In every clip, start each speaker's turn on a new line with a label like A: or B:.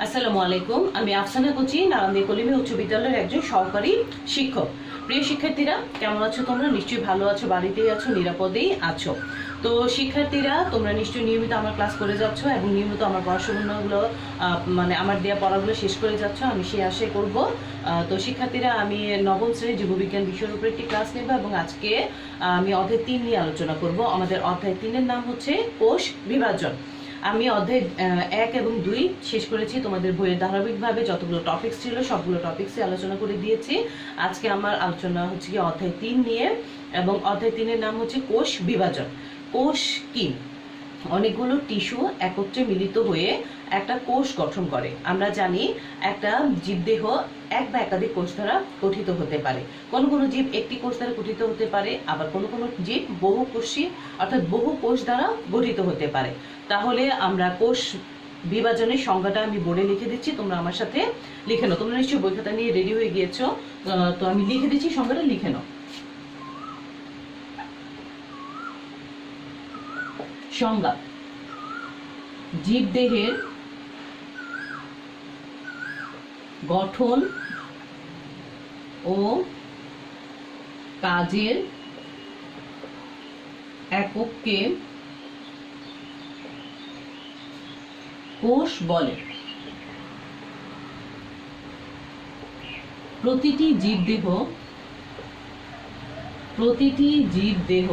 A: আসসালামু আলাইকুম। আমি আফসানা কোচি, নারায়ণদী কলিমে উচ্চ বিদ্যালয়ের একজন সহকারী শিক্ষক। প্রিয় শিক্ষার্থীরা, কেমন আছো তোমরা? নিশ্চয়ই ভালো আছো, বাড়িতেই আছো, নিরাপদেই আছো। তো শিক্ষার্থীরা, তোমরা নিশ্চয়ই নিয়মিত আমার ক্লাস করে যাচ্ছ এবং নিয়মিত আমার পড়াশোনাগুলো মানে আমার দেওয়া পড়াগুলো শেষ করে যাচ্ছ, আমি সেই আশাই করব। তো শিক্ষার্থীরা, আমি নবম শ্রেণীর জীববিজ্ঞান বিষয়ের উপর একটি ক্লাস নেব এবং আজকে আমি অধ্যায় 3 নিয়ে আলোচনা করব। আমাদের অধ্যায় 3-এর নাম হচ্ছে কোষ বিভাজন। আমি অধ্যায় 1 এবং 2 শেষ করেছি। তোমাদের বইয়ের ধারাবাহিকভাবে যতগুলো টপিকস ছিল সবগুলো টপিকসই আলোচনা করে দিয়েছি। আজকে আমার আলোচনা হচ্ছে কি অধ্যায় 3 নিয়ে, এবং অধ্যায় 3-এর নাম হচ্ছে কোষ বিভাজন। কোষ কি? অনেকগুলো টিস্যু একত্রে মিলিত হয়ে একটা কোষ গঠন করে। আমরা জানি একটা জীবদেহ এক বা একাধিক কোষ দ্বারা গঠিত হতে পারে। কোনো কোনো জীব একটি কোষ দ্বারা গঠিত হতে পারে, আবার কোনো কোনো জীব বহুকোষী অর্থাৎ বহু কোষ দ্বারা গঠিত হতে পারে। তাহলে আমরা কোষ বিভাজনের সংজ্ঞাটা আমি বোর্ডে লিখে দিচ্ছি, তোমরা আমার সাথে লিখে নাও। তোমরা নিশ্চয়ই বই খাতা নিয়ে রেডি হয়ে গিয়েছো, তো আমি লিখে দিচ্ছি, সংজ্ঞাটা লিখে নাও। সংজ্ঞা: জীবদেহের গঠন ও কাজের একককে কোষ বলে। প্রতিটি জীবদেহ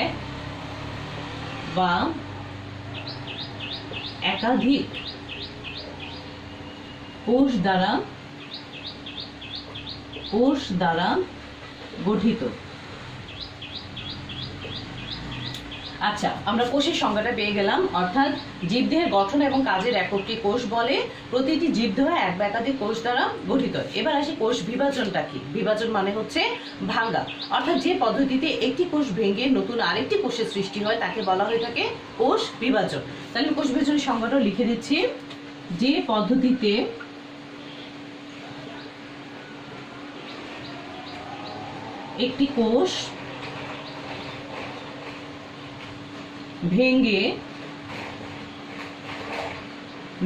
A: এক বা একাধিক কোষ দ্বারা গঠিত। আচ্ছা, আমরা কোষের সংজ্ঞাটা পেয়ে গেলাম, অর্থাৎ জীবদেহের গঠন এবং কাজের একককে কোষ বলে। প্রতিটি জীবদেহ এক বা একাধিক কোষ দ্বারা গঠিত। এবার আসি কোষ বিভাজনটা কি। বিভাজন মানে হচ্ছে ভাঙ্গা, অর্থাৎ যে পদ্ধতিতে একটি কোষ ভেঙে নতুন আরেকটি কোষের সৃষ্টি হয় তাকে বলা হয়ে থাকে কোষ বিভাজন। তাহলে কোষ বিভাজনের সংজ্ঞাটাও লিখে দিচ্ছি। যে পদ্ধতিতে একটি কোষ ভেঙে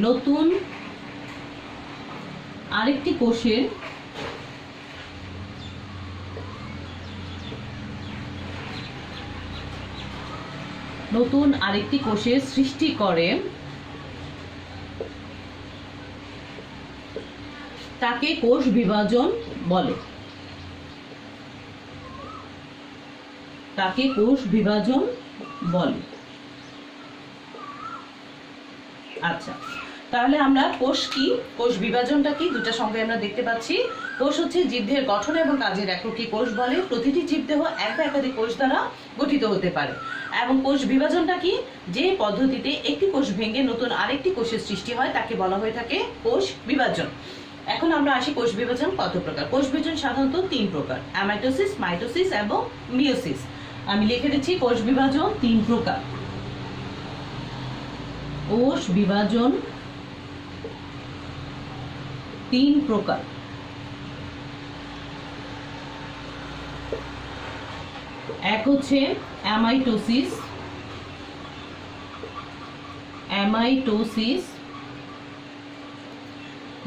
A: নতুন আরেকটি কোষের সৃষ্টি করে তাকে কোষ বিভাজন বলে। আচ্ছা, তাহলে আমরা কোষ কি, কোষ বিভাজনটা কি, দুটা সংজ্ঞা আমরা দেখতে পাচ্ছি। কোষ হচ্ছে জীবদেহের গঠন এবং কাজের একককে কোষ বলে। প্রতিটি জীবদেহ এক বা একাধিক কোষ দ্বারা গঠিত হতে পারে। এবং কোষ বিভাজনটা কি? যে পদ্ধতিতে একটি কোষ ভেঙে নতুন আরেকটি কোষের সৃষ্টি হয় তাকে বলা হয়ে থাকে কোষ বিভাজন। এখন আমরা আসি কোষ বিভাজন কত প্রকার। কোষ বিভাজন সাধারণত 3 প্রকার: অ্যামাইটোসিস, মাইটোসিস এবং মিওসিস। আমি লিখে দিচ্ছি, কোষ বিভাজন 3 প্রকার। কোষ বিভাজন 3 প্রকার। এক হচ্ছে অ্যামাইটোসিস,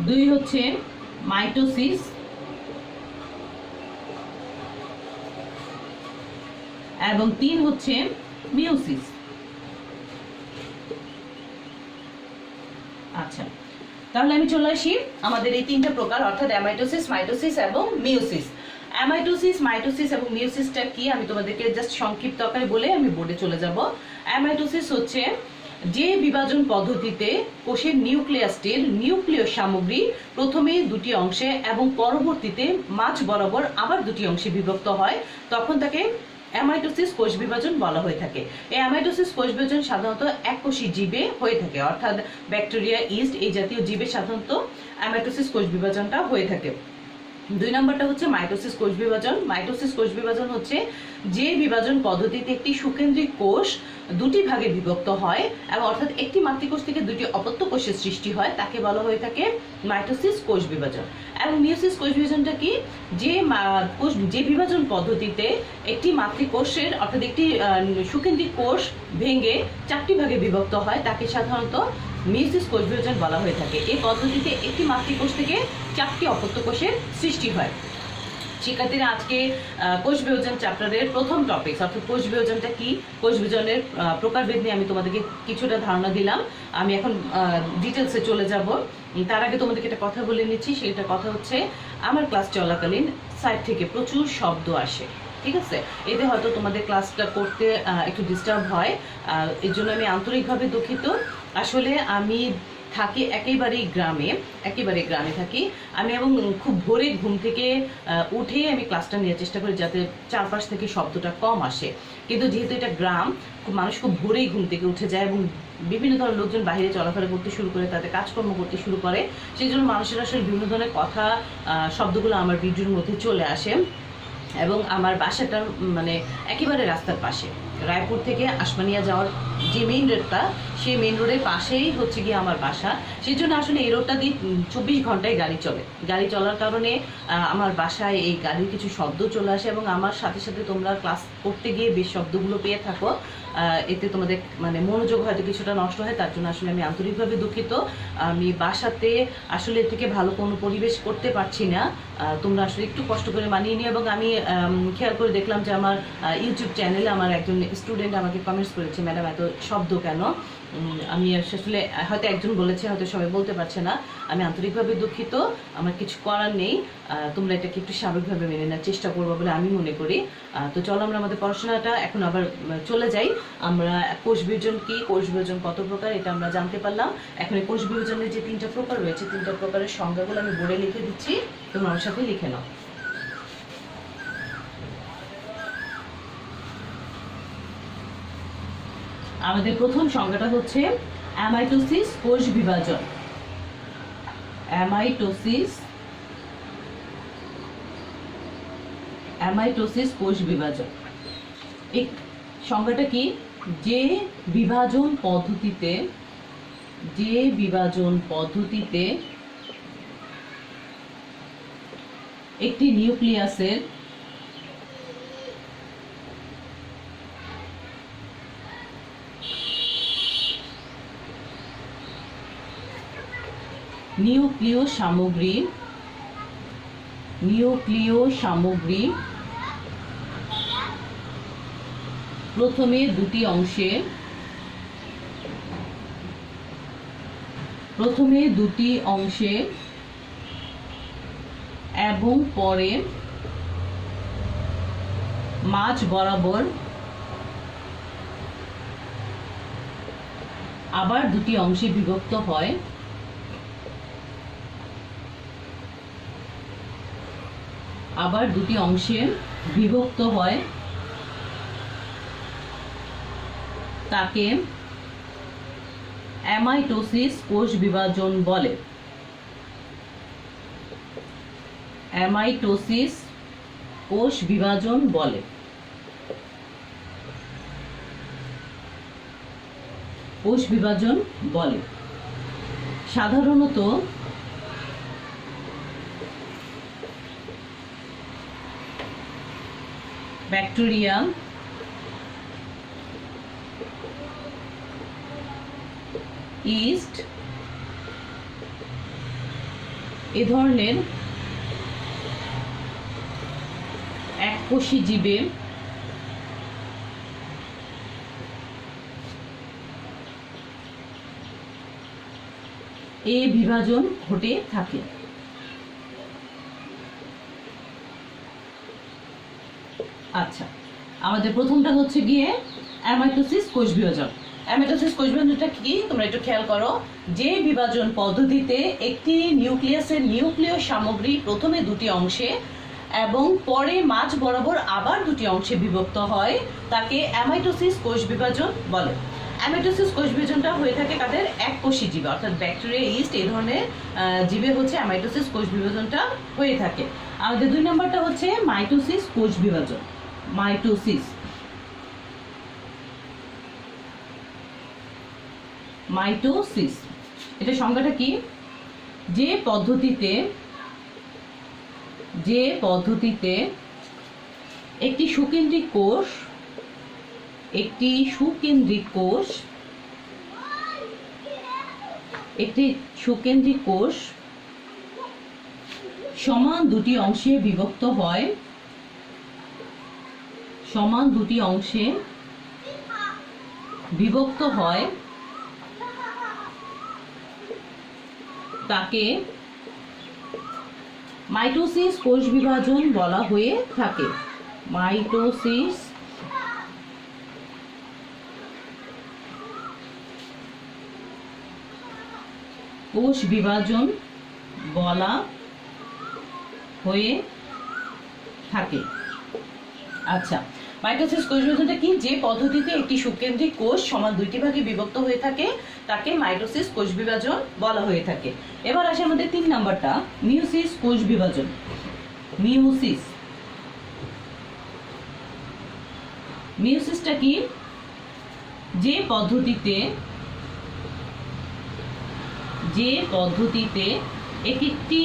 A: দুই হচ্ছে মাইটোসিস, এবং 3 হচ্ছে মিওসিস। আচ্ছা, তাহলে আমি চলে আসি আমাদের এই 3টা প্রকার, অর্থাৎ অ্যামাইটোসিস, মাইটোসিস এবং মিওসিস। অ্যামাইটোসিস, মাইটোসিস এবং মিওসিসটা কি আমি তোমাদেরকে জাস্ট সংক্ষিপ্ত আকারে বলে আমি বোর্ডে চলে যাব। অ্যামাইটোসিস হচ্ছে যে বিভাজন পদ্ধতিতে কোষের নিউক্লিয়াসটির নিউক্লিয় সামগ্রী প্রথমে দুটি অংশে এবং পরবর্তীতে মাঝ বরাবর আবার দুটি অংশে বিভক্ত হয়, তখন তাকে অ্যামাইটোসিস কোষ বিভাজন বলা হয়ে থাকে। এই অ্যামাইটোসিস কোষ বিভাজন সাধারণত এককোষী জীবে হয়ে থাকে, অর্থাৎ ব্যাকটেরিয়া, ইস্ট এই জাতীয় জীবে সাধারণত অ্যামাইটোসিস কোষ বিভাজনটা হয়ে থাকে। 2 নম্বরটা হচ্ছে মাইটোসিস কোষ বিভাজন। মাইটোসিস কোষ বিভাজন হচ্ছে যে বিভাজন পদ্ধতিতে একটি সুকেন্দ্রিক কোষ দুটি ভাগে বিভক্ত হয় এবং অর্থাৎ একটি মাতৃকোষ থেকে দুটি অপত্য কোষের সৃষ্টি হয়, তাকে বলা হয়ে থাকে মাইটোসিস কোষ বিভাজন। এবং মিওসিস কোষ বিভাজনটা কি, যে বিভাজন পদ্ধতিতে একটি মাতৃকোষের অর্থাৎ একটি সুকেন্দ্রিক কোষ ভেঙে 4টি ভাগে বিভক্ত হয়, তাকে সাধারণত মিওসিস কোষ বিভাজন বলা হয়ে থাকে। এই পদ্ধতিতে একটি মাতৃকোষ থেকে 4টি অপত্য কোষের সৃষ্টি হয়। শিক্ষার্থীরা, আজকে কোষ বিভাজন চ্যাপ্টারের প্রথম টপিক অর্থাৎ কোষ বিভাজনটা কি, কোষ বিভাজনের প্রকারভেদ নিয়ে আমি তোমাদেরকে কিছুটা ধারণা দিলাম। আমি এখন ডিটেলসে চলে যাব। তার আগে তোমাদেরকে একটা কথা বলে নিচ্ছি। সেটা কথা হচ্ছে, আমার ক্লাস চলাকালীন সাইড থেকে প্রচুর শব্দ আসে, ঠিক আছে? এতে হয়তো তোমাদের ক্লাসটা করতে একটু ডিস্টার্ব হয়, এর জন্য আমি আন্তরিকভাবে দুঃখিত। আসলে আমি থাকি একেবারেই গ্রামে থাকি আমি, এবং খুব ভোরে ঘুম থেকে উঠে আমি ক্লাসটা নেওয়ার চেষ্টা করি যাতে চারপাশ থেকে শব্দটা কম আসে। কিন্তু যেহেতু এটা গ্রাম, মানুষ খুব ভোরেই ঘুম থেকে উঠে যায় এবং বিভিন্ন ধরনের লোকজন বাইরে চলাফেরা করতে শুরু করে, তাদের কাজকর্ম করতে শুরু করে, সেই জন্য মানুষের আসলে বিভিন্ন ধরনের কথা শব্দগুলো আমার ভিডিওর মধ্যে চলে আসে। এবং আমার বাসাটা মানে একেবারে রাস্তার পাশে, রায়পুর থেকে আসমানিয়া যাওয়ার যে মেইন রোডটা, সেই মেইন রোডের পাশেই হচ্ছে গিয়ে আমার বাসা। সেই জন্য আসলে এই রোডটা দিয়ে 24 ঘন্টায় গাড়ি চলার কারণে আমার বাসায় এই গাড়ির কিছু শব্দ চলে আসে এবং আমার সাথে সাথে তোমরা ক্লাস করতে গিয়ে বেশ শব্দগুলো পেয়ে থাকো। এতে তোমাদের মানে মনোযোগ হয়তো কিছুটা নষ্ট হয়, তার জন্য আসলে আমি আন্তরিকভাবে দুঃখিত। আমি বাসাতে আসলে এর থেকে ভালো কোনো পরিবেশ করতে পারছি না, তোমরা আসলে একটু কষ্ট করে মানিয়ে নিও। এবং আমি খেয়াল করে দেখলাম যে আমার ইউটিউব চ্যানেলে আমার একজন স্টুডেন্ট আমাকে কমেন্টস করেছে, ম্যাডাম এত শব্দ কেন? আমি আসলে হয়তো একজন বলেছে, হয়তো সবাই বলতে পারছে না। আমি আন্তরিকভাবে দুঃখিত, আমার কিছু করার নেই। তোমরা এটাকে একটু স্বাভাবিকভাবে মেনে নেওয়ার চেষ্টা করবো বলে আমি মনে করি। তো চলো আমরা আমাদের পড়াশোনাটা এখন আবার চলে যাই। আমরা কোষ বিভাজন কি, কোষ বিভাজন কত প্রকার, এটা আমরা জানতে পারলাম। এখন এই কোষ বিভাজনের যে 3টা প্রকার রয়েছে, 3টা প্রকারের সংজ্ঞাগুলো আমি বোর্ডে লিখে দিচ্ছি, তোমরা আমার সাথে লিখে নাও। আমাদের প্রথম সংজ্ঞাটা হচ্ছে অ্যামাইটোসিস কোষ বিভাজন। অ্যামাইটোসিস কোষ বিভাজন এই সংজ্ঞাটা কি, যে বিভাজন পদ্ধতিতে একটি নিউক্লিয়াসের নিউক্লিয় সামগ্রী প্রথমে দুটি অংশে এবং পরে মাঝ বরাবর আবার দুটি অংশে বিভক্ত হয়। তাকে অ্যামাইটোসিস কোষ বিভাজন বলে। সাধারণত ব্যাকটেরিয়া, ইস্ট এ ধরনের এককোষী জীবে এই বিভাজন ঘটে থাকে। আচ্ছা, আমাদের প্রথমটা হচ্ছে গিয়ে অ্যামাইটোসিস কোষ বিভাজন। অ্যামাইটোসিস কোষ বিভাজনটা কি তোমরা একটু খেয়াল করো। যে বিভাজন পদ্ধতিতে একটি নিউক্লিয়াসের নিউক্লিয় সামগ্রী প্রথমে দুটি অংশে এবং পরে মাঝ বরাবর আবার দুটি অংশে বিভক্ত হয়, তাকে অ্যামাইটোসিস কোষ বিভাজন বলে। অ্যামাইটোসিস কোষ বিভাজনটা হয়ে থাকে কাদের? এককোষী জীবে, অর্থাৎ ব্যাকটেরিয়া, ইস্ট এই ধরনের জীবে হচ্ছে অ্যামাইটোসিস কোষ বিভাজনটা হয়ে থাকে। আমাদের 2 নম্বরটা হচ্ছে মাইটোসিস, কোষ বিভাজন। মাইটোসিস, মাইটোসিস এটা সংজ্ঞাটা কি? যে পদ্ধতিতে একটি সুকেন্দ্রিক কোষ সমান দুটি অংশে বিভক্ত হয় তাকে মাইটোসিস, কোষ বিভাজন বলা হয়ে থাকে। মাইটোসিস, কোষ বিভাজন বলা হয়ে থাকে। আচ্ছা, মাইটোসিস কোষ বিভাজনটা কি? যে পদ্ধতিতে একটি সুকেন্দ্রিক কোষ সমান দুইটি ভাগে বিভক্ত হয়ে থাকে তাকে মাইটোসিস, কোষ বিভাজন বলা হয়ে থাকে। এবার আসে আমাদের 3 নাম্বারটা, মিয়োসিস, কোষ বিভাজন। মিয়োসিসটা কি? যে পদ্ধতিতে একটি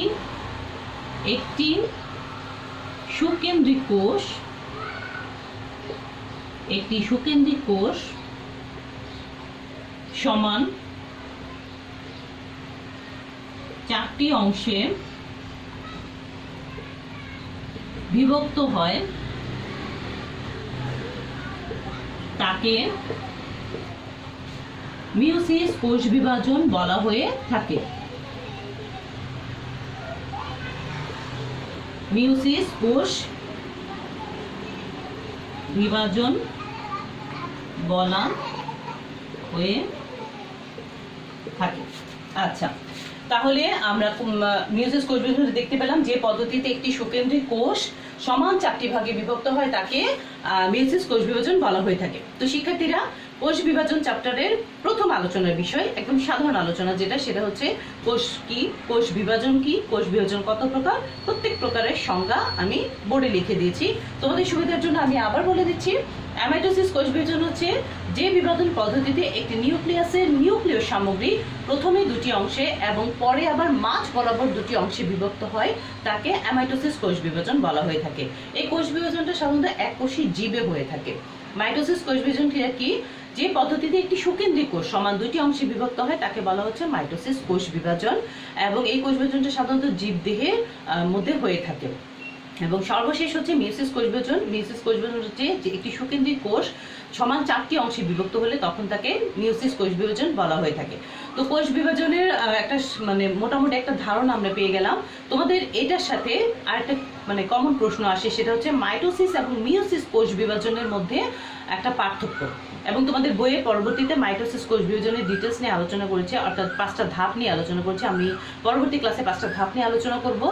A: সুকেন্দ্রিক কোষ সমান 4টি অংশে বিভক্ত হয় তাকে মিয়োসিস, কোষ বিভাজন বলা হয়ে থাকে। মিয়োসিস, কোষ বিভাজন বলা হয়ে থাকে। আচ্ছা, তাহলে আমরা মিয়োসিস, কোষ বিভাজন দেখতে পেলাম যে পদ্ধতিতে একটি সুকেন্দ্রিক কোষ সমান 4টি ভাগে বিভক্ত হয় তাকে মিয়োসিস, কোষ বিভাজন বলা হয়ে থাকে। তো শিক্ষার্থীরা, কোষ বিভাজন চ্যাপ্টারের প্রথম আলোচনার বিষয়, একদম সাধারণ আলোচনা সেটা হচ্ছে কোষ কি, কোষ বিভাজন কি, কোষ বিভাজন কত প্রকার, প্রত্যেক প্রকারের সংজ্ঞা আমি বোর্ডে লিখে দিয়েছি। তোমাদের সুবিধার জন্য আমি আবার বলে দিচ্ছি। অ্যামাইটোসিস, কোষ বিভাজন হচ্ছে যে বিভাজন পদ্ধতিতে একটি নিউক্লিয়াসের নিউক্লিয় সামগ্রী প্রথমে 2টি অংশে এবং পরে আবার মাঝ বরাবর 2টি অংশে বিভক্ত হয় তাকে অ্যামাইটোসিস, কোষ বিভাজন বলা হয়ে থাকে। এই কোষ বিভাজনটা সাধারণত এককোষী জীবে হয়ে থাকে। মাইটোসিস, কোষ বিভাজন কি? যে পদ্ধতিতে একটি সুকেন্দ্রিক কোষ সমান 2টি অংশে বিভক্ত হয় তাকে বলা হচ্ছে মাইটোসিস, কোষ বিভাজন, এবং এই কোষ বিভাজনটা সাধারণত জীবদেহের মধ্যে হয়ে থাকে। এবং সর্বশেষ হচ্ছে মিয়োসিস, কোষ বিভাজন। মিয়োসিস, কোষ বিভাজন হচ্ছে যে একটি সুকেন্দ্রিক কোষ সমান 4টি অংশে বিভক্ত হলে তখন তাকে মিয়োসিস, কোষ বিভাজন বলা হয়ে থাকে। তো কোষ বিভাজনের একটা মোটামুটি একটা ধারণা আমরা পেয়ে গেলাম। তোমাদের এটার সাথে আরেকটা কমন প্রশ্ন আসে, সেটা হচ্ছে মাইটোসিস এবং মিয়োসিস কোষ বিভাজনের মধ্যে একটা পার্থক্য। এবং তোমাদের বইয়ে পরবর্তীতে মাইটোসিস, কোষ বিভাজনের ডিটেলস নিয়ে আলোচনা করেছে, অর্থাৎ 5টা ধাপ নিয়ে আলোচনা করেছে। আমি পরবর্তী ক্লাসে 5টা ধাপ নিয়ে আলোচনা করব।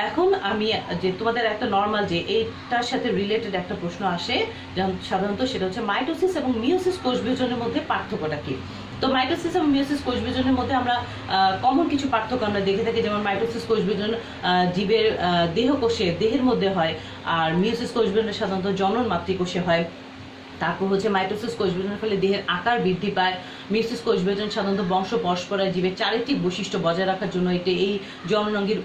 A: এখন আমি যে তোমাদের একটা নর্মাল যে এইটার সাথে রিলেটেড একটা প্রশ্ন আসে সাধারণত, সেটা হচ্ছে মাইটোসিস এবং মিয়োসিস কোষ বিভাজনের মধ্যে পার্থক্যটা কি। তো মাইটোসিস এবং মিয়োসিস কোষ বিভাজনের মধ্যে আমরা কমন কিছু পার্থক্য আমরা দেখে থাকি। যেমন মাইটোসিস কোষ বিভাজন জীবের দেহের মধ্যে হয়, আর মিয়োসিস কোষ বিভাজন সাধারণত জনন মাতৃকোষে হয়। তারপর হচ্ছে মাইটোসিস কোষ বিভাজনের ফলে দেহের আকার বৃদ্ধি পায়। মিয়োসিস কোষ বিভাজন সাধারণত বংশ পরস্পরায় জীবের চারিত্রিক বৈশিষ্ট্য বজায় রাখার জন্য এই জননাঙ্গের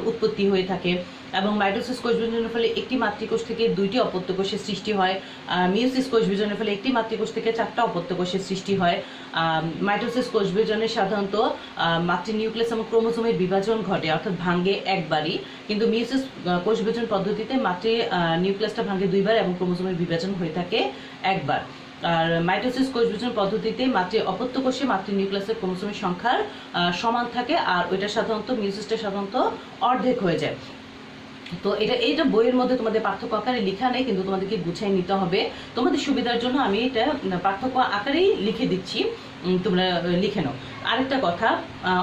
A: উৎপত্তি হয়ে থাকে। এবং মাইটোসিস কোষ বিভাজনের ফলে একটি মাতৃকোষ থেকে 2টি অপত্য কোষের সৃষ্টি হয়। মিয়োসিস কোষ বিভাজনের ফলে একটি মাতৃকোষ থেকে 4টা অপত্য কোষের সৃষ্টি হয়। মাইটোসিস কোষ বিভাজনে সাধারণত মাতৃ নিউক্লিয়াস এবং ক্রোমোজোমের বিভাজন ঘটে, অর্থাৎ ভাঙ্গে একবারই। কিন্তু মিয়োসিস কোষ বিভাজন পদ্ধতিতে মাতৃ নিউক্লিয়াসটা ভাঙ্গে 2বার এবং ক্রোমোজোমের বিভাজন হয়ে থাকে একবার। আর মাইটোসিস কোষ বিভাজন পদ্ধতিতে মাতৃ অপত্য কোষে মাতৃ নিউক্লিয়াসের ক্রোমোজোমের সংখ্যার সমান থাকে, আর ওইটা সাধারণত মিয়োসিসটা সাধারণত অর্ধেক হয়ে যায়। তো এটা বইয়ের মধ্যে তোমাদের পার্থক্য আকারে লেখা নেই, কিন্তু তোমাদেরকে গুছাই নিতে হবে। তোমাদের সুবিধার জন্য আমি এটা পার্থক্য আকারেই লিখে দিচ্ছি। তোমরা লিখে নাও। আরেকটা কথা,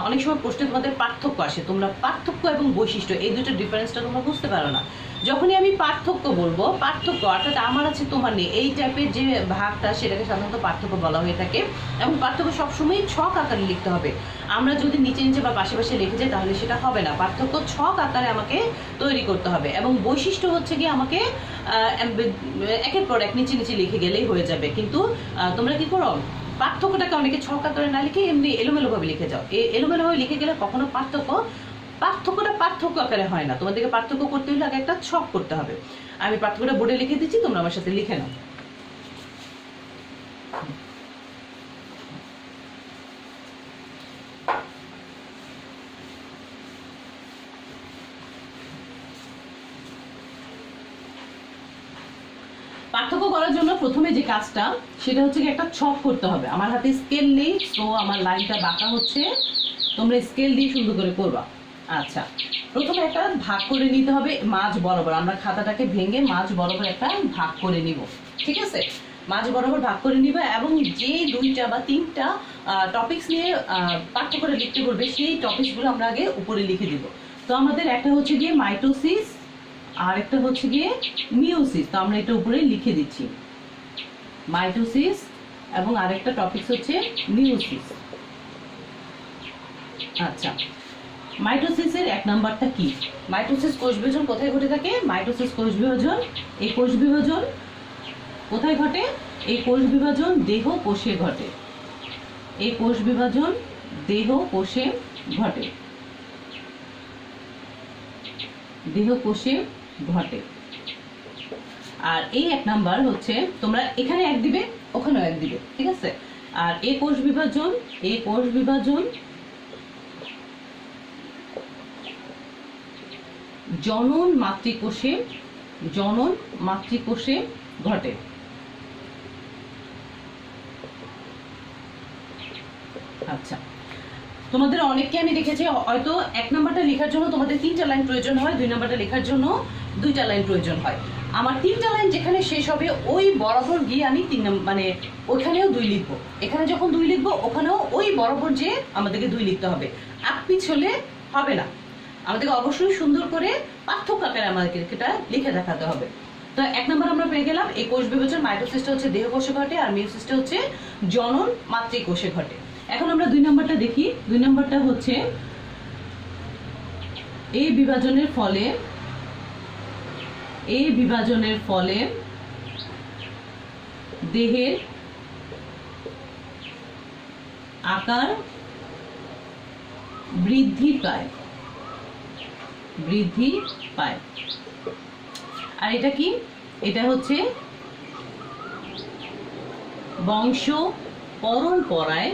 A: অনেক সময় প্রশ্নে তোমাদের পার্থক্য আসে, তোমরা পার্থক্য এবং বৈশিষ্ট্য এই দুটো ডিফারেন্সটা তোমরা বুঝতে পারো না। যখনই আমি পার্থক্য বলবো, পার্থক্য অর্থাৎ আমার আছে তোমার নেই, এই টাইপের যে ভাগটা সেটাকে সাধারণত পার্থক্য বলা হয়ে থাকে। এবং পার্থক্য সবসময় ছক আকারে লিখতে হবে। আমরা যদি নিচে নিচে বা পাশে পাশে লিখে যাই তাহলে সেটা হবে না, পার্থক্য ছক আকারে আমাকে তৈরি করতে হবে। এবং বৈশিষ্ট্য হচ্ছে কি আমাকে একের পর এক নিচে নিচে লিখে গেলেই হয়ে যাবে। কিন্তু তোমরা কি করো, পার্থক্যটাকে অনেকে ছক আকারে না লিখে এমনি এলোমেলোভাবে লিখে যাও। এলোমেলোভাবে লিখে গেলে কখনো পার্থক্যটা পার্থক্য আকারে হয় না। তোমাদেরকে পার্থক্য করতে হলে আগে একটা ছক করতে হবে। আমি পার্থক্যটা বোর্ডে লিখে দিচ্ছি, তোমরা আমার সাথে লিখে নাও। পার্থক্য করার জন্য প্রথমে যে কাজটা সেটা হচ্ছে কি একটা ছক করতে হবে। আমার হাতে স্কেল নেই, তো আমার লাইনটা বাঁকা হচ্ছে, তোমরা স্কেল দিয়ে সুন্দর করে করবা। আচ্ছা, প্রথমে একটা ভাগ করে নিতে হবে মাঝ বরাবর। আমরা খাতাটাকে ভেঙে মাঝ বরাবর একটা ভাগ করে নিব, ঠিক আছে? মাঝ বরাবর ভাগ করে নিব এবং যে দুইটা বা তিনটা টপিকস নিয়ে পাঠ্যক্রমে লিখতে বলবে সেই টপিকসগুলো আমরা আগে উপরে লিখে দিব। তো আমাদের একটা হচ্ছে গিয়ে মাইটোসিস আর একটা হচ্ছে গিয়ে মিওসিস, তো আমরা এটা উপরে লিখে দিচ্ছি মাইটোসিস এবং আরেকটা টপিকস হচ্ছে মিওসিস। আচ্ছা, মাইটোসিসের এক নাম্বারটা কি? মাইটোসিস কোষ বিভাজন কোথায় ঘটে থাকে? মাইটোসিস কোষ বিভাজন, এই কোষ বিভাজন কোথায় ঘটে? এই কোষ বিভাজন দেহ কোষে ঘটে। এই কোষ বিভাজন দেহ কোষে ঘটে, দেহ কোষে ঘটে। আর এই এক নাম্বার হচ্ছে, তোমরা এখানে এক দিবে ওখানেও এক দিবে, ঠিক আছে? আর এই কোষ বিভাজন, এই কোষ বিভাজন জনন মাতৃকোষে, জনন মাতৃকোষে ঘটে। আচ্ছা, তোমাদের অনেককে আমি দেখেছি হয়তো এক নাম্বারটা লেখার জন্য তোমাদের 3টা লাইন প্রয়োজন হয়, 2 নাম্বারটা লেখার জন্য 2টা লাইন প্রয়োজন হয়। আমার 3টা লাইন যেখানে শেষ হবে ওই বরাবর গিয়ে আমি মানে ওইখানেও 2 লিখবো। এখানে যখন 2 লিখবো ওখানেও ওই বরাবর যে আমাদেরকে 2 লিখতে হবে, আকপিছ হলে হবে না। আমাদেরকে অবশ্যই সুন্দর করে পার্থক্য আকারে আমাদেরকে এটা লিখে দেখাতে হবে। তো এক নম্বর আমরা পেয়ে গেলাম এই কোষ বিভাজন, মাইটোসিসটা হচ্ছে দেহ কোষে ঘটে আর মিওসিসটা হচ্ছে জনন মাতৃকোষে ঘটে। এখন আমরা 2 নম্বরটা দেখি। 2 নম্বরটা হচ্ছে এই বিভাজনের ফলে, এই বিভাজনের ফলে দেহের আকার বৃদ্ধি পায়, বৃদ্ধি পায়। আর এটা কি? এটা হচ্ছে বংশ পরম্পরায়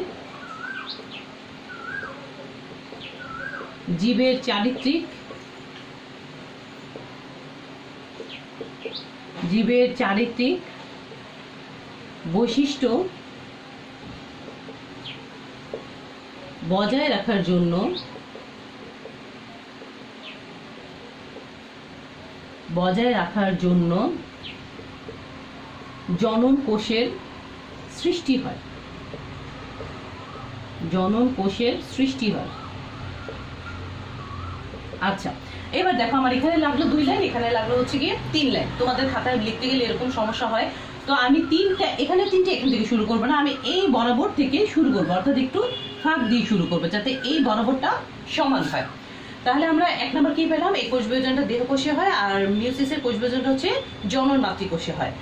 A: জীবের চারিত্রিক, জীবের চারিত্রিক বৈশিষ্ট্য বজায় রাখার জন্য, বজায় রাখার জন্য জনন কোষের সৃষ্টি হয়, জনন কোষের সৃষ্টি হয়। আচ্ছা, এবার দেখো আমার এখানে লাগলো 2 লাইন, এখানে লাগলো হচ্ছে গিয়ে 3 লাইন। তোমাদের খাতায় লিখতে গেলে এরকম সমস্যা হয়। তো আমি 3টা এখানে 3টে এখান থেকে শুরু করবো না, আমি এই বরাবর থেকে শুরু করবো, অর্থাৎ একটু ফাঁক দিয়ে শুরু করবো যাতে এই বরাবরটা সমান হয়। তাহলে আমরা 1 নম্বর কি পেলাম? এই কোষ বিভাজনটা দেহ কোষে হয় আর মিওসিসের কোষ বিভাজনটা হচ্ছে জনন মাতৃকোষে হয়।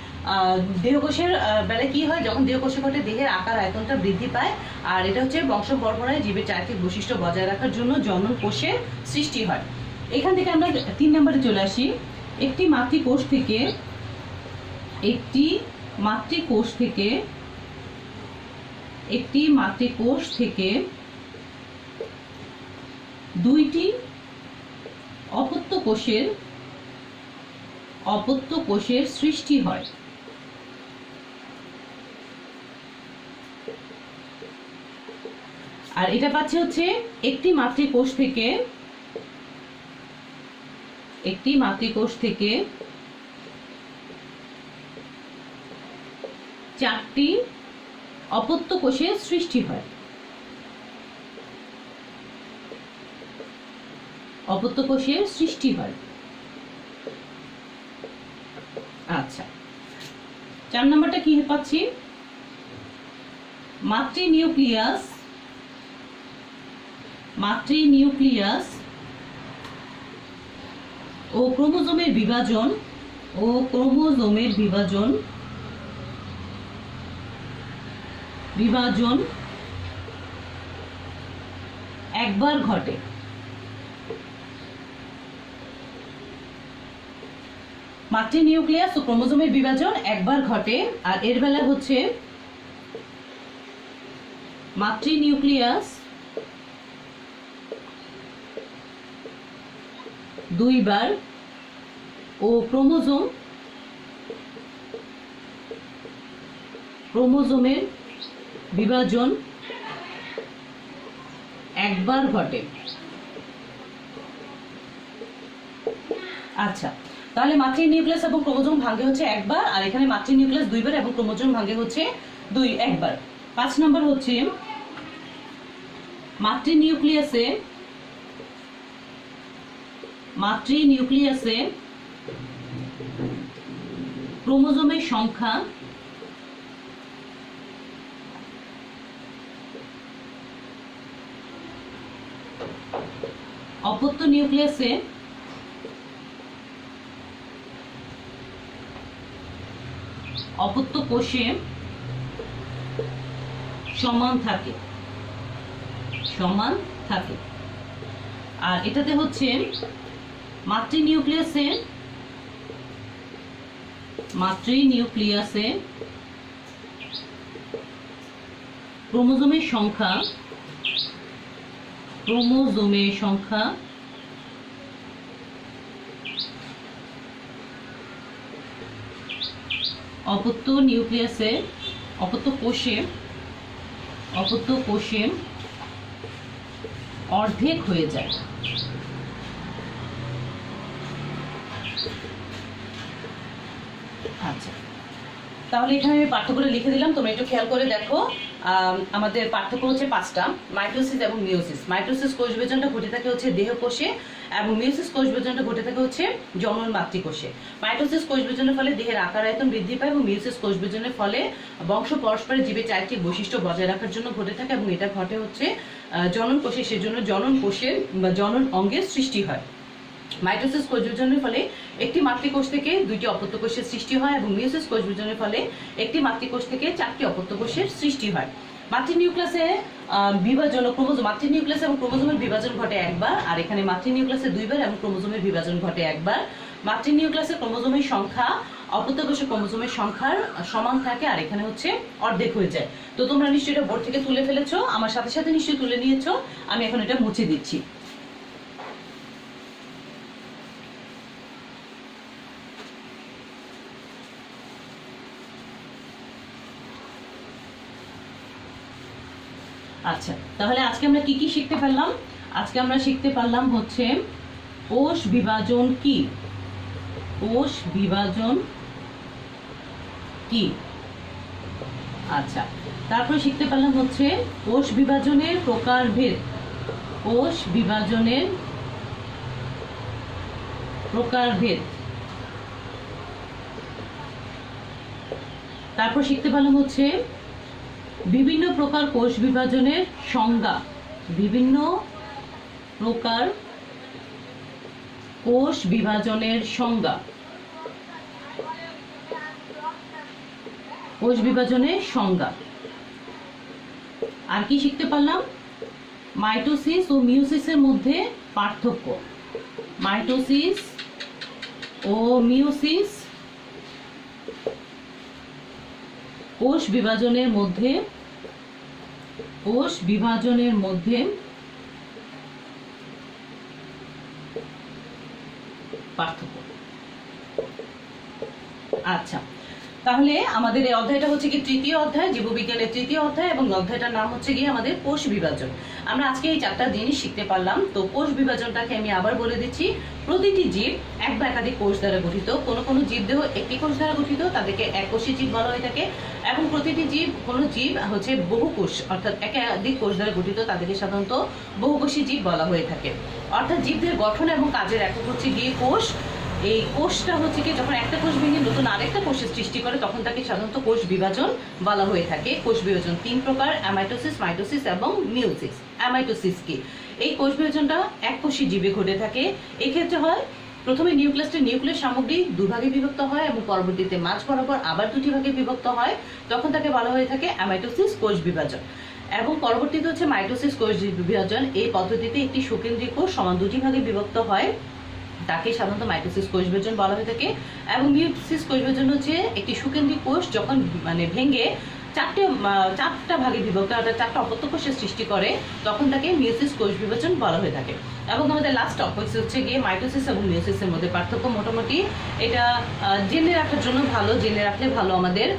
A: দেহ কোষের বেলায় কি হয়? যখন দেহ কোষে ঘটে দেহের আকার আয়তনটা বৃদ্ধি পায় আর এটা হচ্ছে বংশ পরম্পরায় জীবের চারিত্রিক বৈশিষ্ট্য বজায় রাখার জন্য জনন কোষের সৃষ্টি হয়। এখান থেকে আমরা 3 নম্বরে চলে আসি। একটি মাতৃকোষ থেকে, একটি মাতৃকোষ থেকে, একটি মাতৃকোষ থেকে 2টি অপত্য কোষের, অপত্য কোষের সৃষ্টি হয়। আর এটা পাচ্ছে হচ্ছে একটি মাতৃকোষ থেকে, একটি মাতৃকোষ থেকে 4টি অপত্য কোষের সৃষ্টি হয়। অপত্য কোষের সৃষ্টি হয়। আচ্ছা, 4 নম্বরটা কি পাচ্ছি? মাতৃনিউক্লিয়াস ও ক্রোমোজোমের বিভাজন একবার ঘটে। মাতৃনিউক্লিয়াস ও ক্রোমোজোমের বিভাজন একবার ঘটে, আর এর বেলা হচ্ছে মাতৃনিউক্লিয়াস 2 বার ও ক্রোমোজোমের বিভাজন একবার ঘটে। আচ্ছা, তাহলে মাতৃনিউক্লিয়াস এবং ক্রোমোজোম ভাঙে হচ্ছে একবার, আর এখানে মাতৃনিউক্লিয়াস 2 বার এবং ক্রোমোজোম ভাঙে হচ্ছে একবার। 5 নম্বর হচ্ছে মাতৃনিউক্লিয়াসে ক্রোমোজোমের সংখ্যা অপত্য নিউক্লিয়াসে অপত্য কোষে সমান থাকে। আর এটাতে হচ্ছে মাতৃনিউক্লিয়াসে ক্রোমোজোমের সংখ্যা অপত্য কোষে অর্ধেক হয়ে যায়। আচ্ছা, তাহলে এখানে আমি পার্থক্যটা লিখে দিলাম, তোমরা একটু খেয়াল করে দেখো। আমাদের পার্থক্য হচ্ছে 5টা: মাইটোসিস এবং মিওসিস। মাইটোসিস কোষ বিভাজনটা ঘটে থাকে হচ্ছে দেহকোষে, এবং মিওসিস কোষ বিভাজনটা ঘটে থাকে হচ্ছে জনন মাতৃকোষে। মাইটোসিস কোষ বিভাজনের ফলে দেহের আকার আয়তন বৃদ্ধি পায়, এবং মিওসিস কোষ বিভাজনের ফলে বংশ পরস্পরের জীবের চারিত্রিক বৈশিষ্ট্য বজায় রাখার জন্য ঘটে থাকে, এবং এটা ঘটে হচ্ছে জনন কোষে। সেজন্য জনন কোষের বা জনন অঙ্গের সৃষ্টি হয়। মাইটোসিস কোষ বিভাজনের ফলে একটি মাতৃকোষ থেকে 2টি অপত্য কোষের সৃষ্টি হয়, এবং মিওসিস কোষ বিভাজনের ফলে একটি মাতৃকোষ থেকে 4টি অপত্য কোষের সৃষ্টি হয়। মাতৃনিউক্লিয়াসে মাতৃনিউক্লিয়াস এবং ক্রোমোজোমের বিভাজন ঘটে একবার, আর এখানে মাতৃনিউক্লিয়াসে 2 বার এবং ক্রোমোজোমের বিভাজন ঘটে একবার। মাতৃনিউক্লিয়াসে ক্রোমোজোমের সংখ্যা অপত্য কোষে ক্রোমোজোমের সংখ্যার সমান থাকে, আর এখানে হচ্ছে অর্ধেক হয়ে যায়। তো তোমরা নিশ্চয়ই এটা বোর্ড থেকে তুলে ফেলেছো, আমার সাথে সাথে নিশ্চয়ই তুলে নিয়েছো। আমি এখন এটা মুছে দিচ্ছি। আচ্ছা, তাহলে আজকে আমরা কি কি শিখতে পারলাম? আজকে আমরা শিখতে পারলাম হচ্ছে কোষ বিভাজন কি। আচ্ছা, তারপরে শিখতে পারলাম হচ্ছে কোষ বিভাজনের প্রকারভেদ। তারপর শিখতে পারলাম হচ্ছে বিভিন্ন প্রকার কোষ বিভাজনের সংজ্ঞা। আর কি শিখতে পারলাম? মাইটোসিস ও মিওসিসের মধ্যে পার্থক্য। কোষ বিভাজনের মধ্যে পার্থক্য। আচ্ছা, তাহলে আমাদের এই অধ্যায়টা হচ্ছে কি তৃতীয় অধ্যায়, জীববিজ্ঞানের তৃতীয় অধ্যায়, এবং অধ্যায়টার নাম হচ্ছে গিয়ে আমাদের কোষ বিভাজন। আমরা আজকে এই 4টা জিনিস শিখতে পারলাম। তো কোষ বিভাজনটাকে আমি আবার বলে দিচ্ছি। প্রতিটি জীব এক বা একাধিক কোষ দ্বারা গঠিত। কোনো জীব দেহ একটি কোষ দ্বারা গঠিত, তাদেরকে এককোষী জীব বলা হয়ে থাকে। এবং প্রতিটি জীব, কোনো জীব হচ্ছে বহুকোষ অর্থাৎ একাধিক কোষ দ্বারা গঠিত, তাদেরকে সাধারণত বহুকোষী জীব বলা হয়ে থাকে। অর্থাৎ জীবদের গঠন এবং কাজের একক হচ্ছে গিয়ে কোষ। এই কোষটা হচ্ছে কি যখন একটা কোষ ভেঙে নতুন আরেকটা কোষের সৃষ্টি করে, তখন তাকে সাধারণত কোষ বিভাজন বলা হয়ে থাকে। কোষ বিভাজন 3 প্রকার: অ্যামাইটোসিস, মাইটোসিস এবং মিওসিস। অ্যামাইটোসিস কি? এই কোষ বিভাজনটা এককোষী জীবে ঘটে থাকে। এই ক্ষেত্রে হয় প্রথমে নিউক্লিয়াস সামগ্রী দুভাগে বিভক্ত হয় এবং পরবর্তীতে মাঝ বরাবর আবার 2টি ভাগে বিভক্ত হয়, তখন তাকে বলা হয়ে থাকে অ্যামাইটোসিস, কোষ বিভাজন। এবং পরবর্তীতে হচ্ছে মাইটোসিস, কোষ বিভাজন। এই পদ্ধতিতে একটি সুকেন্দ্রিক কোষ সমান 2টি ভাগে বিভক্ত হয়, তাকে সাধারণত মাইটোসিস, কোষ বিভাজন বলা হয়ে থাকে। এবং মিওসিস, কোষ বিভাজন হচ্ছে একটি সুকেন্দ্রিক কোষ যখন ভেঙে চারটা ভাগে বিভক্ত, অর্থাৎ 4টা অপত্য কোষের সৃষ্টি করে, তখন তাকে মিওসিস, কোষ বিভাজন বলা হয়ে থাকে। এবং আমাদের লাস্ট টপিক হচ্ছে গিয়ে মাইটোসিস এবং মিওসিসের মধ্যে পার্থক্য। মোটামুটি এটা জেনে রাখার জন্য ভালো, জেনে রাখলে ভালো। আমাদের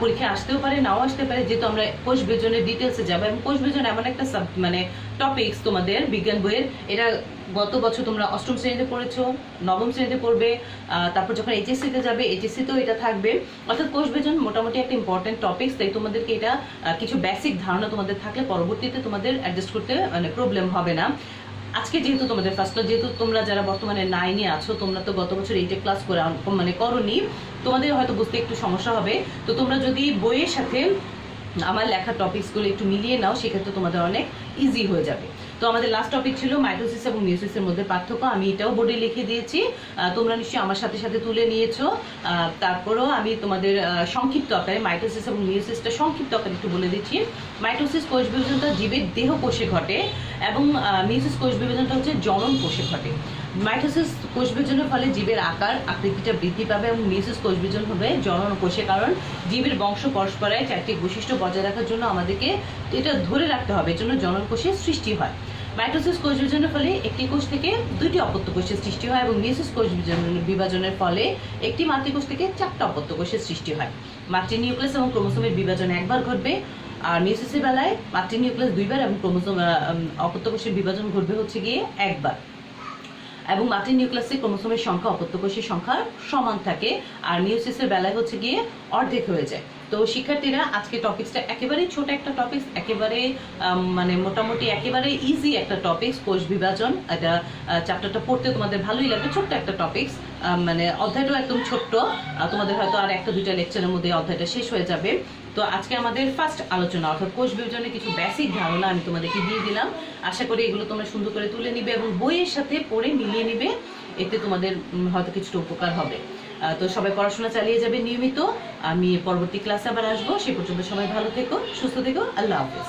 A: পরীক্ষায় আসতেও পারে, নাও আসতে পারে, যেহেতু আমরা কোষ বিভাজনের ডিটেলসে যাবো। এবং কোষ বিভাজন এমন একটা টপিকস তোমাদের বিজ্ঞান বইয়ের, এটা গত বছর তোমরা 8ম শ্রেণীতে পড়েছো, 9ম শ্রেণীতে পড়বে, তারপর যখন এইচএসসিতে যাবে এইচএসসিতেও এটা থাকবে। অর্থাৎ কোষ বিভাজন মোটামুটি একটা ইম্পর্টেন্ট টপিকস, তাই তোমাদেরকে এটা কিছু বেসিক ধারণা তোমাদের থাকলে পরবর্তীতে তোমাদের অ্যাডজাস্ট করতে প্রবলেম হবে না। আজকে যেহেতু তোমাদের ফার্স্ট ক্লাস, যেহেতু তোমরা যারা বর্তমানে 9-এ আছো, তোমরা তো গত বছর 8-এ ক্লাস করে করোনি, তোমাদের হয়তো বুঝতে একটু সমস্যা হবে। তো তোমরা যদি বইয়ের সাথে আমার লেখা টপিকসগুলো একটু মিলিয়ে নাও, সেক্ষেত্রে তোমাদের অনেক ইজি হয়ে যাবে। তো আমাদের লাস্ট টপিক ছিল মাইটোসিস এবং মিওসিসের মধ্যে পার্থক্য। আমি এটাও বোর্ডে লিখে দিয়েছি, তোমরা নিশ্চয়ই আমার সাথে সাথে তুলে নিয়েছো। তারপরেও আমি তোমাদের সংক্ষিপ্ত আকারে মাইটোসিস এবং মিওসিসটা সংক্ষিপ্ত আকারে একটু বলে দিচ্ছি। মাইটোসিস কোষ বিভাজনটা জীবের দেহ কোষে ঘটে, এবং মিওসিস কোষ বিভাজনটা হচ্ছে জনন কোষে ঘটে। মাইটোসিস কোষ বিভাজনের ফলে জীবের আকৃতিটা বৃদ্ধি পাবে, এবং মিওসিস কোষ বিভাজন হবে জনন কোষে। কারণ জীবের বংশ পরস্পরায় 4টি বৈশিষ্ট্য বজায় রাখার জন্য আমাদেরকে এটা ধরে রাখতে হবে, এর জন্য জনন কোষের সৃষ্টি হয়। মাইটোসিস কোষ বিভাজনের ফলে একটি কোষ থেকে 2টি অপত্য কোষের সৃষ্টি হয়, এবং মিওসিস কোষ বিভাজনের ফলে একটি মাতৃকোষ থেকে 4টা অপত্য কোষের সৃষ্টি হয়। মাতৃনিউক্লিয়াস এবং ক্রোমোসোমের বিভাজন একবার ঘটবে, আর মিওসিসের বেলায় মাতৃনিউক্লিয়াস 2বার এবং ক্রোমোসোম অপত্য কোষের বিভাজন ঘটবে হচ্ছে গিয়ে একবার। এবং মাতৃনিউক্লিয়াসে ক্রোমোসোমের সংখ্যা অপত্য কোষের সংখ্যার সমান থাকে, আর মিওসিসের বেলায় হচ্ছে গিয়ে অর্ধেক হয়ে যায়। তো শিক্ষার্থীরা, আজকে টপিকসটা একেবারেই ছোট একটা টপিকস, একেবারে মোটামুটি একেবারে ইজি একটা টপিকস, কোষ বিভাজন। এটা চ্যাপ্টারটা পড়তে তোমাদের ভালোই লাগবে, ছোট্ট একটা টপিকস, অধ্যায়টাও একদম ছোট্ট। তোমাদের হয়তো আর 1-2টা লেকচারের মধ্যে অধ্যায়টা শেষ হয়ে যাবে। তো আজকে আমাদের ফার্স্ট আলোচনা, অর্থাৎ কোষ বিভাজনের কিছু বেসিক ধারণা আমি তোমাদেরকে দিয়ে দিলাম। আশা করি এগুলো তোমরা সুন্দর করে তুলে নিবে এবং বইয়ের সাথে পড়ে মিলিয়ে নিবে, এতে তোমাদের হয়তো কিছুটা উপকার হবে। তো সবাই পড়াশোনা চালিয়ে যাবে নিয়মিত। আমি পরবর্তী ক্লাসে আবার আসবো, সে পর্যন্ত সবাই ভালো থেকো, সুস্থ থেকো। আল্লাহ হাফেজ।